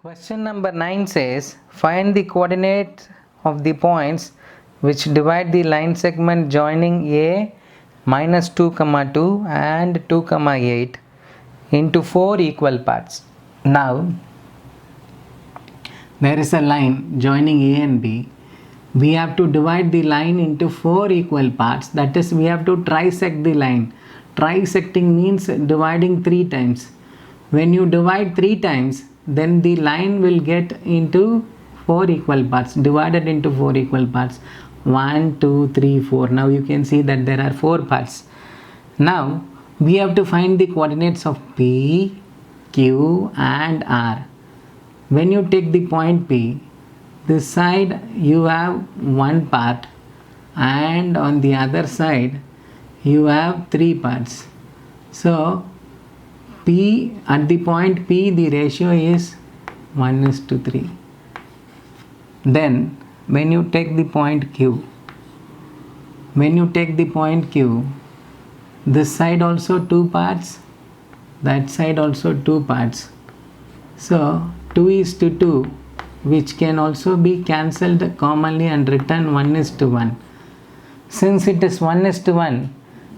Question number 9 says, find the coordinates of the points which divide the line segment joining A minus 2, 2 and 2, 8 into 4 equal parts. Now, there is a line joining A and B. We have to divide the line into 4 equal parts. That is, we have to trisect the line. Trisecting means dividing 3 times. When you divide 3 times, then the line will get into 4 equal parts, divided into 4 equal parts. 1, 2, 3, 4. Now you can see that there are 4 parts. Now we have to find the coordinates of P, Q and R. When you take the point P, this side you have one part and on the other side you have 3 parts. So P, at the point P, the ratio is 1:3. Then when you take the point Q, this side also 2 parts, that side also 2 parts. So 2:2, which can also be cancelled commonly and written 1:1. Since it is 1:1,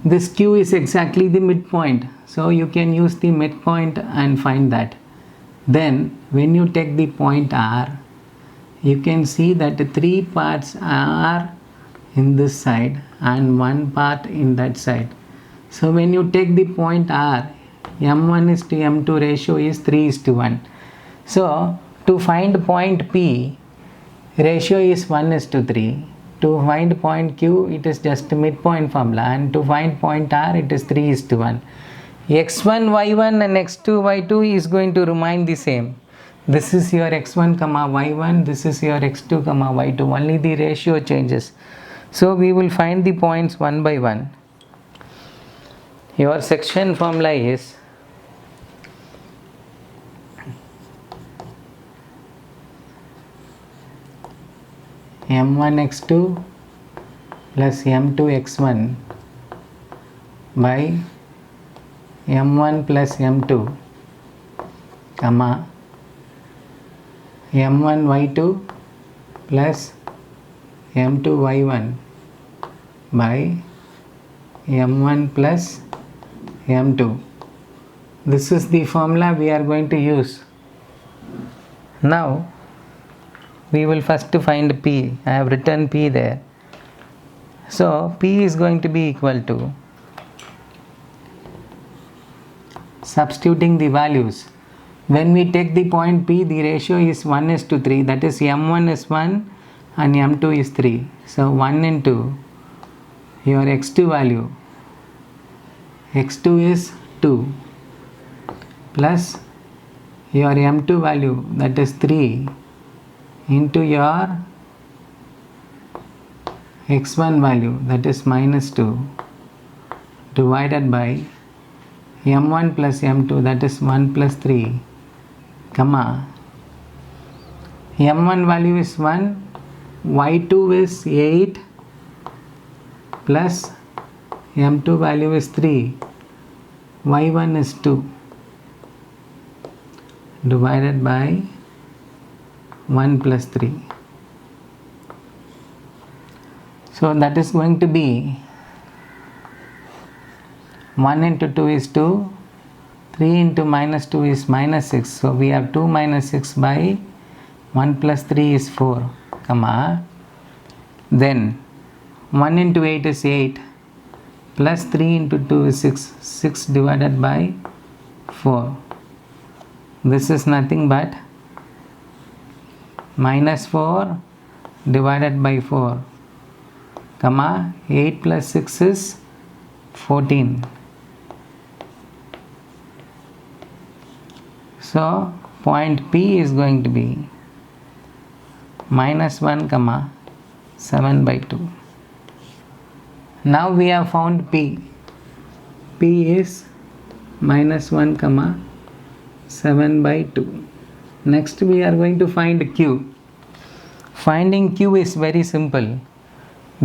this Q is exactly the midpoint. So you can use the midpoint and find that. Then when you take the point R, you can see that 3 parts are in this side and 1 part in that side. So when you take the point R, M1:M2 ratio is 3:1. So to find point P, ratio is 1:3. To find point Q, it is just midpoint formula, and to find point R, it is 3:1. x1 y1 and x2 y2 is going to remain the same. This is your x1 comma y1, this is your x2 comma y2, only the ratio changes. So we will find the points one by one. Your section formula is m1 x2 plus m2 x1 by m1 plus m2 comma m1 y2 plus m2 y1 by m1 plus m2. This is the formula we are going to use. Now we will first find P. I have written P there. So P is going to be equal to, substituting the values. When we take the point P, the ratio is 1:3. That is, m1 is 1 and m2 is 3. So 1 into your x2 value. x2 is 2 plus your m2 value, that is 3, into your x1 value, that is -2, divided by m1 plus m2, that is 1 plus 3, comma m1 value is 1, y2 is 8 plus m2 value is 3, y1 is 2, divided by 1 plus 3. So that is going to be 1 into 2 is 2, 3 into -2 is -6. So we have 2 minus 6 by 1 plus 3 is 4, comma. Then 1 into 8 is 8 plus 3 into 2 is 6. 6 divided by 4. This is nothing but -4 divided by 4, comma 8 plus 6 is 14. So point P is going to be -1 comma 7 by 2. Now we have found P. P is -1 comma 7 by 2. Next we are going to find Q. Finding Q is very simple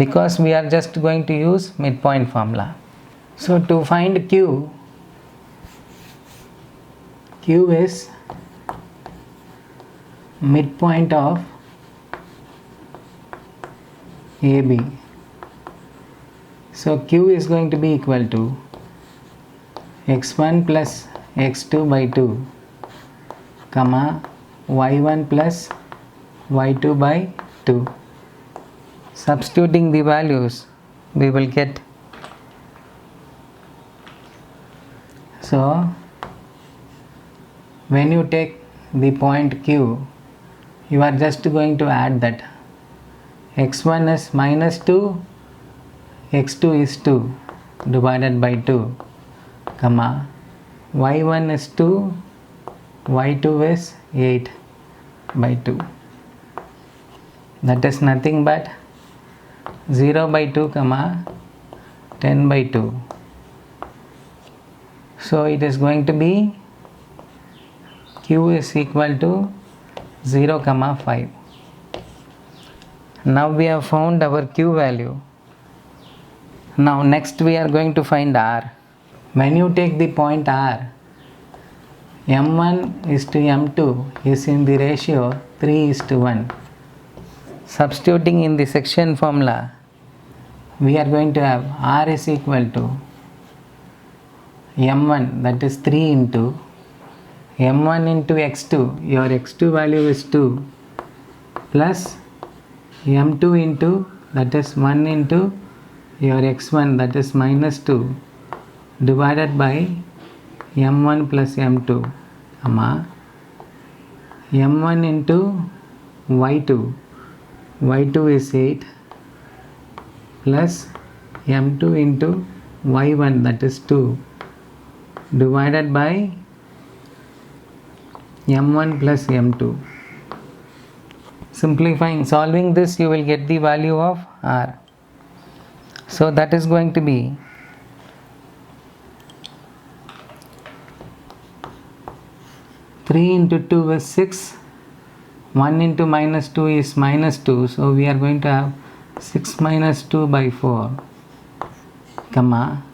because we are just going to use midpoint formula. So to find Q, Q is midpoint of AB. So Q is going to be equal to x1 plus x2 by 2, comma y1 plus y2 by 2. Substituting the values, we will get, so when you take the point Q, you are just going to add that x1 is minus 2, x2 is 2 divided by 2, comma y1 is 2, y2 is 8 by 2. That is nothing but 0 by 2, comma 10 by 2. So it is going to be Q is equal to 0, comma 5. Now we have found our Q value. Now next we are going to find R. When you take the point R, M1 is to M2 is in the ratio 3 is to 1. Substituting in the section formula, we are going to have R is equal to M1, that is 3 into M1 into x2, your x2 value is 2, plus M2 into, that is 1 into your x1, that is minus 2, divided by M1 plus M2, comma M1 into y2, y2 is 8, plus M2 into y1, that is 2, divided by M1 plus M2. Simplifying, solving this, you will get the value of R. So that is going to be 3 into 2 is 6, 1 into minus 2 is minus 2, so we are going to have 6 minus 2 by 4, comma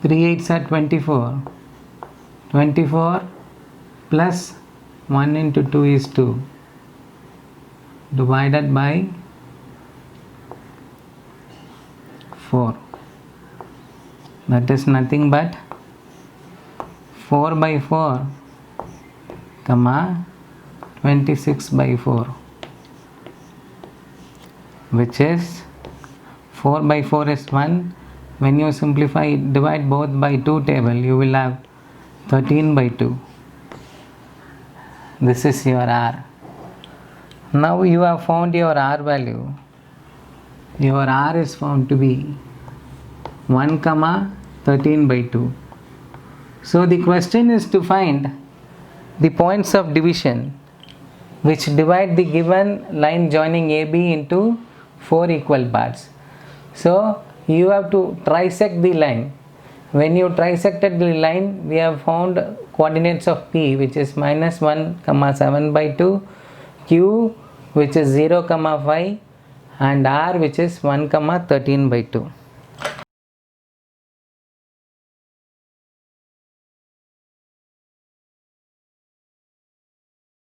3 8s are 24, 24 plus 1 into 2 is 2, divided by 4. That is nothing but 4 by 4, comma 26 by 4, which is 4 by 4 is 1. When you simplify, divide both by 2 table, you will have 13 by 2. This is your R. Now you have found your R value. Your R is found to be 1, comma 13 by 2. So the question is to find the points of division which divide the given line joining AB into 4 equal parts. So you have to trisect the line. When you trisected the line, we have found coordinates of P, which is minus 1, comma 7 by 2, Q, which is 0, comma 5, and R, which is 1, comma 13 by 2.